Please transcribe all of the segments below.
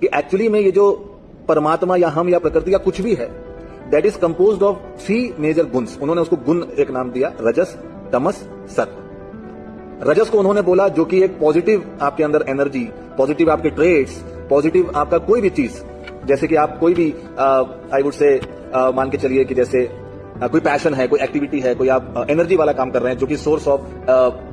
कि एक्चुअली में ये जो परमात्मा या हम या प्रकृति या कुछ भी है, that is composed of 3 major गुण्स। उन्होंने उसको गुण एक नाम दिया, रजस, तमस, सत्व। रजस को उन्होंने बोला जो कि एक पॉजिटिव आपके अंदर एनर्जी, पॉजिटिव आपके ट्रेड्स, पॉजिटिव आपका कोई भी चीज, जैसे कि आप कोई भी आई वुड से मान के चलिए कि जैसे कोई पैशन है, कोई एक्टिविटी है, कोई आप एनर्जी वाला काम कर रहे हैं जो कि सोर्स ऑफ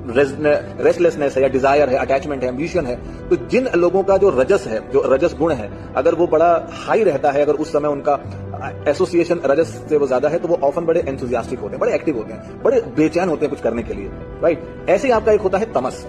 रेस्टलेसनेस है या डिजायर है, अटैचमेंट है, एम्बिशन है, तो जिन लोगों का जो रजस है, जो रजस गुण है, अगर वो बड़ा हाई रहता है, अगर उस समय उनका एसोसिएशन रजस से वो ज्यादा है, तो वो ऑफन बड़े एंथुजियास्टिक होते हैं, बड़े एक्टिव होते हैं, बड़े बेचैन होते हैं कुछ करने के लिए, राइट। ऐसे ही आपका एक होता है तमस।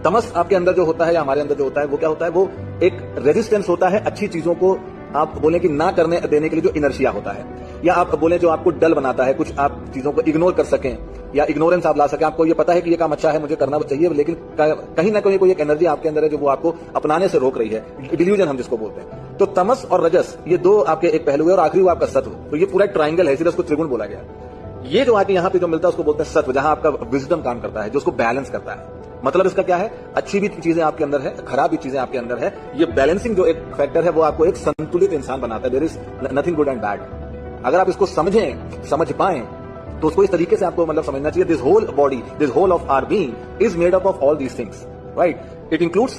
तमस आपके अंदर जो होता है या हमारे अंदर जो होता है, वो क्या होता है, वो एक रेजिस्टेंस होता है अच्छी चीजों को आप बोले कि ना करने देने के लिए जो इनर्शिया होता है, या आप बोले जो आपको डल बनाता है, कुछ आप चीजों को इग्नोर कर सकें या इग्नोरेंस आप ला सकें। आपको ये पता है कि ये काम अच्छा है, मुझे करना चाहिए, लेकिन कहीं ना कहीं कोई एक एनर्जी आपके अंदर है जो वो आपको अपनाने से रोक रही है, डिल्यूजन हम जिसको बोलते हैं। तो तमस और रजस ये 2 आपके एक पहलू है, और आखिरी वो आपका सत्व। तो ये पूरा ट्राइंगल है, इसलिए उसको त्रिगुण बोला गया। ये जो आके यहाँ पे जो मिलता है उसको बोलते हैं सत्व, जहां आपका विजडम काम करता है, जो उसको बैलेंस करता है। मतलब इसका क्या है, अच्छी भी चीजें आपके अंदर है, खराब भी चीजें आपके अंदर है, ये बैलेंसिंग जो एक फैक्टर है वो आपको एक संतुलित इंसान बनाता है। There is nothing good and bad. अगर आप इसको समझ पाएं तो उसको इस तरीके से आपको मतलब समझना चाहिए, this whole body, this whole of our being is made up of all these things, right. It includes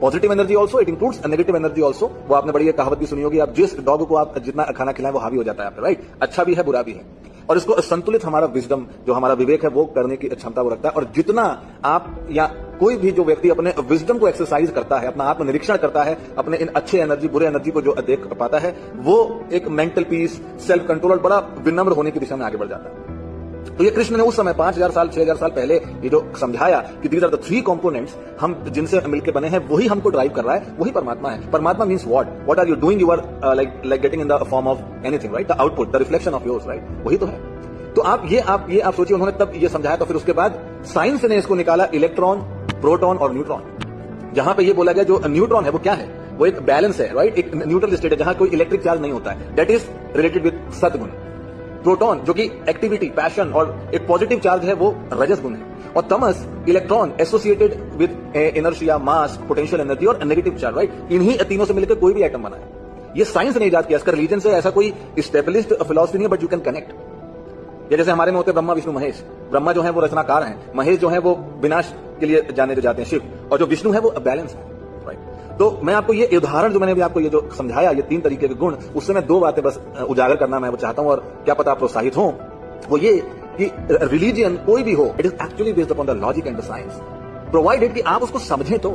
positive energy also, it includes negative energy also. वो आपने बड़ी कहावत भी सुनी होगी, आप जिस डॉग को आप जितना खाना खिलाएं वो हावी हो जाता है आप पे, राइट। अच्छा भी है, बुरा भी है, और इसको संतुलित हमारा विजडम, जो हमारा विवेक है, वो करने की क्षमता वो रखता है। और जितना आप या कोई भी जो व्यक्ति अपने विजडम को एक्सरसाइज करता है, अपना आत्मनिरीक्षण करता है, अपने इन अच्छे एनर्जी बुरे एनर्जी को जो देख पाता है, वो एक मेंटल पीस, सेल्फ कंट्रोल और बड़ा विनम्र होने की दिशा में आगे बढ़ जाता है। तो ये कृष्ण ने उस समय 5000 साल 6000 साल पहले ये जो समझाया कि दीज आर द 3 कंपोनेंट्स, हम जिनसे मिलकर बने हैं वही हमको ड्राइव कर रहा है, वही परमात्मा है। परमात्मा means what are you doing, you are like getting in the form of anything, right, the output, the reflection of yours, right, वही तो है। तो आप सोचिए, उन्होंने तब ये समझाया, तो फिर उसके बाद साइंस ने इसको निकाला इलेक्ट्रॉन, प्रोटॉन और न्यूट्रॉन। जहां पे ये बोला गया जो न्यूट्रॉन है वो क्या है, वो एक बैलेंस है, राइट, एक न्यूट्रल स्टेट है जहां कोई इलेक्ट्रिक चार्ज नहीं होता है, दैट इज रिलेटेड विद सत्गुण। प्रोटॉन जो कि एक्टिविटी, पैशन और एक पॉजिटिव चार्ज है, वो रजस गुण है। और तमस, electron associated with inertia, mass, potential energy और नेगेटिव चार्ज, राइट। इन्हीं तीनों से मिलकर कोई भी एटम बना है। ये साइंस ने इजाद किया, इसका रिलीजन से ऐसा कोई स्टेबलिश्ड फिलॉसफी नहीं है, बट यू कैन कनेक्ट। ये जैसे हमारे में होते हैं ब्रह्मा, विष्णु, महेश। ब्रह्मा जो है वो रचनाकार हैं, महेश जो है वो विनाश के लिए जाने जो जाते हैं, शिव, और जो विष्णु है वो बैलेंस है, राइट। तो मैं आपको ये उदाहरण जो मैंने भी आपको ये जो समझाया, ये 3 तरीके के गुण, उससे मैं 2 बातें बस उजागर करना मैं वो चाहता हूं, और क्या पता आप प्रोत्साहित हो। वो ये कि रिलीजियन कोई भी हो, it is actually based upon the logic and the science, provided कि आप उसको समझें तो।